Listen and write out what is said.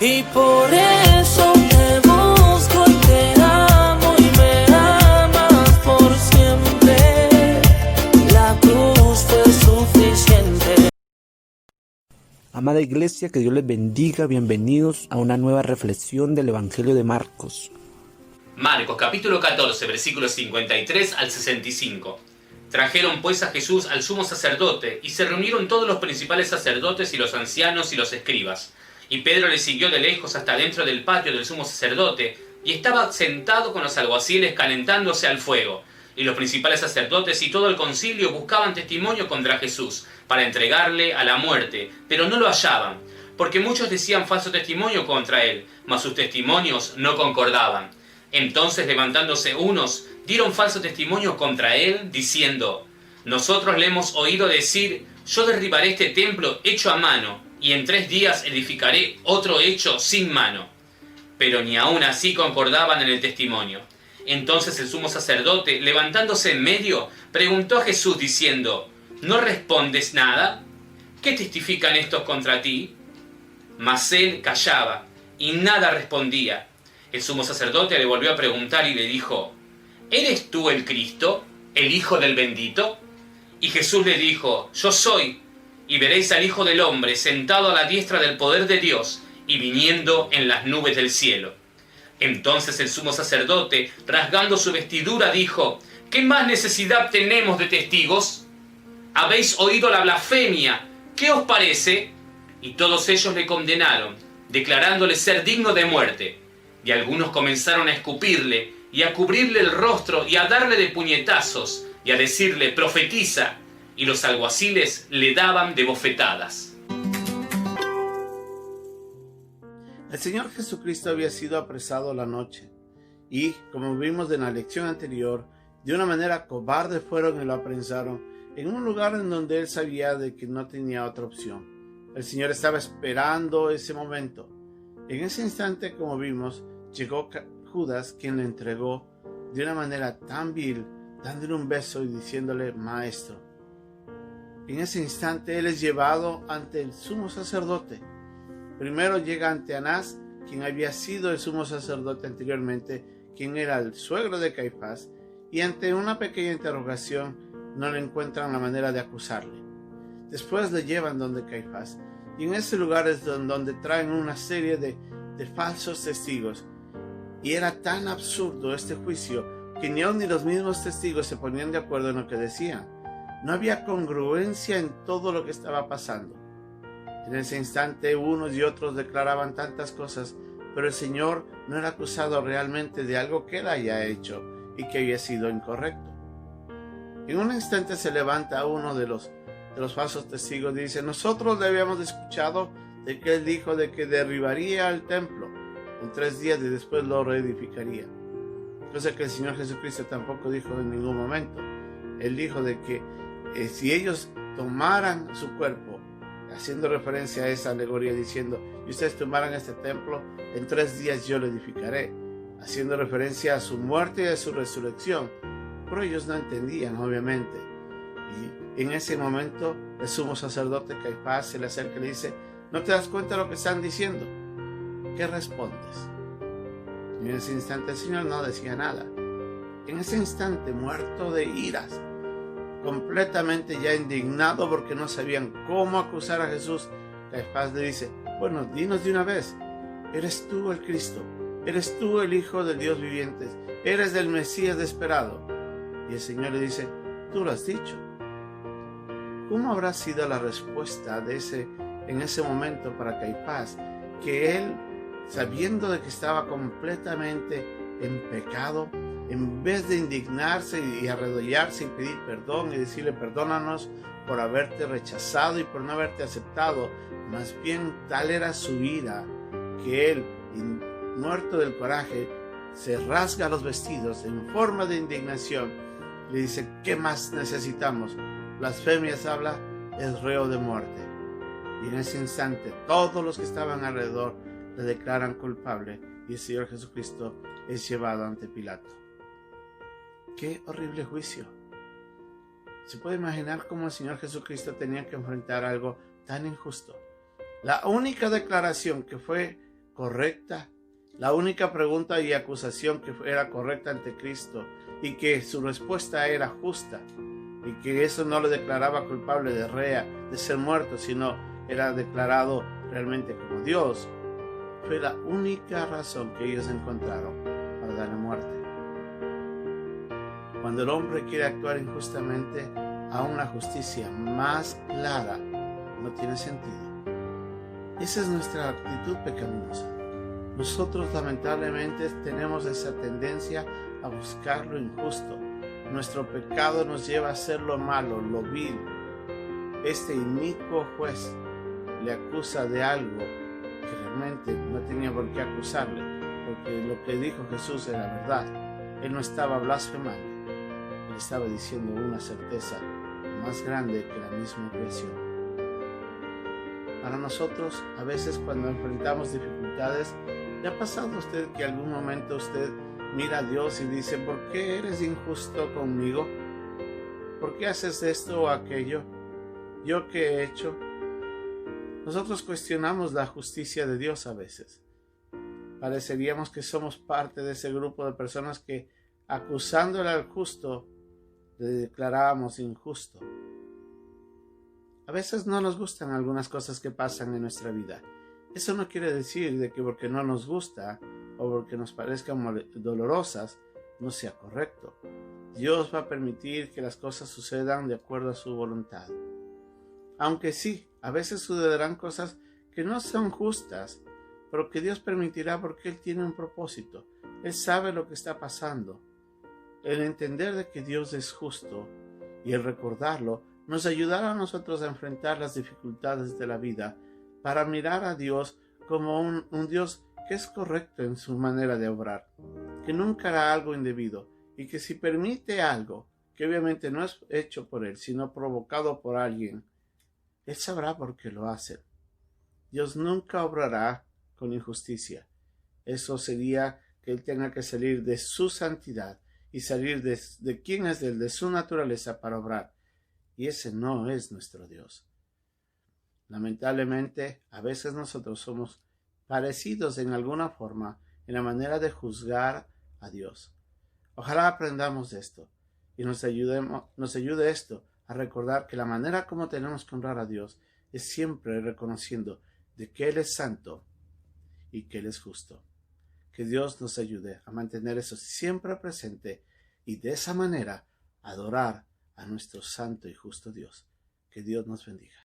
Y por eso te busco y te amo y me amas por siempre. La cruz fue suficiente. Amada Iglesia, que Dios les bendiga. Bienvenidos a una nueva reflexión del Evangelio de Marcos. Marcos capítulo 14, versículos 53 al 65. Trajeron pues a Jesús al sumo sacerdote, y se reunieron todos los principales sacerdotes y los ancianos y los escribas. Y Pedro le siguió de lejos hasta dentro del patio del sumo sacerdote, y estaba sentado con los alguaciles calentándose al fuego. Y los principales sacerdotes y todo el concilio buscaban testimonio contra Jesús, para entregarle a la muerte, pero no lo hallaban, porque muchos decían falso testimonio contra él, mas sus testimonios no concordaban. Entonces, levantándose unos, dieron falso testimonio contra él, diciendo: nosotros le hemos oído decir, yo derribaré este templo hecho a mano, y en 3 días edificaré otro hecho sin mano. Pero ni aun así concordaban en el testimonio. Entonces el sumo sacerdote, levantándose en medio, preguntó a Jesús diciendo: ¿no respondes nada? ¿Qué testifican estos contra ti? Mas él callaba, y nada respondía. El sumo sacerdote le volvió a preguntar y le dijo: ¿eres tú el Cristo, el Hijo del Bendito? Y Jesús le dijo: yo soy, y veréis al Hijo del Hombre sentado a la diestra del poder de Dios, y viniendo en las nubes del cielo. Entonces el sumo sacerdote, rasgando su vestidura, dijo: ¿qué más necesidad tenemos de testigos? Habéis oído la blasfemia, ¿qué os parece? Y todos ellos le condenaron, declarándole ser digno de muerte. Y algunos comenzaron a escupirle, y a cubrirle el rostro, y a darle de puñetazos, y a decirle: profetiza. Y los alguaciles le daban de bofetadas. El Señor Jesucristo había sido apresado la noche, y, como vimos en la lección anterior, de una manera cobarde fueron y lo apresaron en un lugar en donde él sabía de que no tenía otra opción. El Señor estaba esperando ese momento. En ese instante, como vimos, llegó Judas, quien le entregó de una manera tan vil, dándole un beso y diciéndole: maestro. En ese instante él es llevado ante el sumo sacerdote. Primero llega ante Anás, quien había sido el sumo sacerdote anteriormente, quien era el suegro de Caifás, y ante una pequeña interrogación no le encuentran la manera de acusarle. Después le llevan donde Caifás, y en ese lugar es donde traen una serie de falsos testigos. Y era tan absurdo este juicio que ni aun ni los mismos testigos se ponían de acuerdo en lo que decían. No había congruencia en todo lo que estaba pasando. En ese instante unos y otros declaraban tantas cosas, pero el Señor no era acusado realmente de algo que él haya hecho y que había sido incorrecto. En un instante se levanta uno de los falsos testigos y dice: nosotros le habíamos escuchado de que él dijo de que derribaría el templo en 3 días y después lo reedificaría. Cosa que el Señor Jesucristo tampoco dijo en ningún momento. Él dijo de que si ellos tomaran su cuerpo, haciendo referencia a esa alegoría, diciendo: y ustedes tomaran este templo, en 3 días yo lo edificaré, haciendo referencia a su muerte y a su resurrección. Pero ellos no entendían, obviamente. Y en ese momento el sumo sacerdote Caifás se le acerca y le dice: ¿no te das cuenta de lo que están diciendo? ¿Qué respondes? Y en ese instante el Señor no decía nada. En ese instante, muerto de iras, completamente ya indignado porque no sabían cómo acusar a Jesús, Caifás le dice: bueno, dinos de una vez, ¿eres tú el Cristo? ¿Eres tú el Hijo del Dios viviente? ¿Eres el Mesías esperado? Y el Señor le dice: tú lo has dicho. ¿Cómo habrá sido la respuesta en ese momento para Caifás? Que él, sabiendo de que estaba completamente en pecado, en vez de indignarse y arrodillarse y pedir perdón y decirle: perdónanos por haberte rechazado y por no haberte aceptado, más bien tal era su ira, que él, muerto del coraje, se rasga los vestidos en forma de indignación. Le dice: ¿qué más necesitamos? Blasfemias habla, es reo de muerte. Y en ese instante todos los que estaban alrededor le declaran culpable, y el Señor Jesucristo es llevado ante Pilato. ¡Qué horrible juicio! ¿Se puede imaginar cómo el Señor Jesucristo tenía que enfrentar algo tan injusto? La única declaración que fue correcta, la única pregunta y acusación que era correcta ante Cristo, y que su respuesta era justa, y que eso no le declaraba culpable de ser muerto, sino era declarado realmente como Dios, fue la única razón que ellos encontraron para darle muerte. Cuando el hombre quiere actuar injustamente, aún la justicia más clara no tiene sentido. Esa es nuestra actitud pecaminosa. Nosotros lamentablemente tenemos esa tendencia a buscar lo injusto. Nuestro pecado nos lleva a hacer lo malo, lo vil. Este inicuo juez le acusa de algo que realmente no tenía por qué acusarle, porque lo que dijo Jesús era verdad. Él no estaba blasfemando, él estaba diciendo una certeza más grande que la misma creación. Para nosotros, a veces cuando enfrentamos dificultades, ¿le ha pasado a usted que algún momento usted mira a Dios y dice, ¿por qué eres injusto conmigo? ¿Por qué haces esto o aquello? ¿Yo qué he hecho? Nosotros cuestionamos la justicia de Dios a veces. Pareceríamos que somos parte de ese grupo de personas que, acusándole al justo, le declarábamos injusto. A veces no nos gustan algunas cosas que pasan en nuestra vida. Eso no quiere decir de que porque no nos gusta o porque nos parezcan dolorosas, no sea correcto. Dios va a permitir que las cosas sucedan de acuerdo a su voluntad. Aunque sí, a veces sucederán cosas que no son justas, pero que Dios permitirá porque Él tiene un propósito. Él sabe lo que está pasando. El entender de que Dios es justo y el recordarlo nos ayudará a nosotros a enfrentar las dificultades de la vida para mirar a Dios como un Dios que es correcto en su manera de obrar, que nunca hará algo indebido y que si permite algo que obviamente no es hecho por Él, sino provocado por alguien, Él sabrá por qué lo hace. Dios nunca obrará con injusticia. Eso sería que Él tenga que salir de su santidad y salir de quién es Él, de su naturaleza para obrar. Y ese no es nuestro Dios. Lamentablemente, a veces nosotros somos parecidos en alguna forma en la manera de juzgar a Dios. Ojalá aprendamos de esto y nos ayude esto a recordar que la manera como tenemos que honrar a Dios es siempre reconociendo de que Él es santo y que Él es justo. Que Dios nos ayude a mantener eso siempre presente y de esa manera adorar a nuestro santo y justo Dios. Que Dios nos bendiga.